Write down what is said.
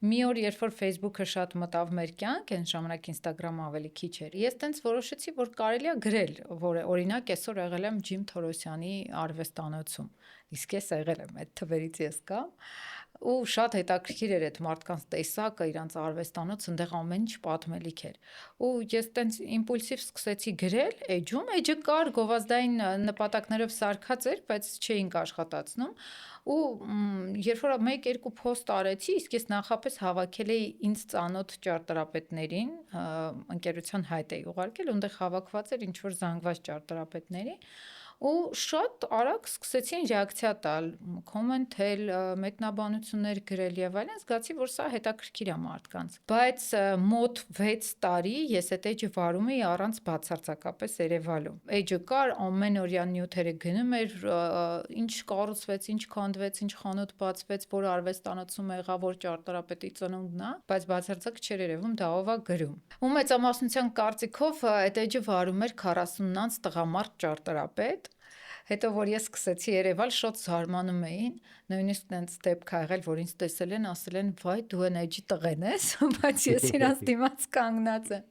Մի օր, երբ որ Facebook-ը շատ մտավ մեր կյանք, այն ժամանակ Instagram-ը ավելի քիչ էր։ Ես տենց որոշեցի, որ կարելի է գրել, որ օրինակ այսօր եղել եմ Ջիմ Թորոսյանի արվեստանոցում։ Իսկ ես եղել եմ այդ թվերից ես կամ ու շատ հետաքրքիր էր այդ մարդկանց տեսակը, իրանց արվեստանոց, այնտեղ ամեն ինչ պատմելիք էր։ Ու ես տենց իմպուլսիվ սկսեցի գրել, էջը կար, գովազդային նպատակներով սարքած էր, բայց չէինք աշխատացնում։ Ու երբ որ 1-2 post արեցի, իսկ ես նախապես հավաքել էի ինձ ծանոթ ճարտարապետներին, ընկերության հայտ էի ուղարկել, այնտեղ հավաքված էր ինչ որ զանգված ճարտարապետների, ու շատ արագ սկսեցին ռեակցիա տալ, կոմենթել, մեկնաբանություններ գրել եւ այլն, զգացի, որ սա հետաքրքիր է մարդկանց։ Բայց մոտ 6 տարի ես այդ էջը վարում էի առանց բացարձակապես երևալու։ Էջը կար, ամենօրյա նյութերը գնում էր, ինչ կառուցվեց, ինչ քանդվեց, ինչ խանութ բացվեց, որ արվեստանոցում եղա, որ ճարտարապետի ծնունդն է, բայց բացարձակ չէր երևում դա ով է գրում։ Ու մեծամասնության կարծիքով այդ էջը վարում էր 40-անց տղամարդ ճարտարապետ։ Հետո որ ես սկսեցի երևալ, շատ զարմանում էին, նույնիսկ տենց դեպք ա եղել, որ ինձ տեսել են, ասել են՝ «Վայ, դու այն էջի տղեն ես», բայց ես իրանց դիմաց կանգնած եմ։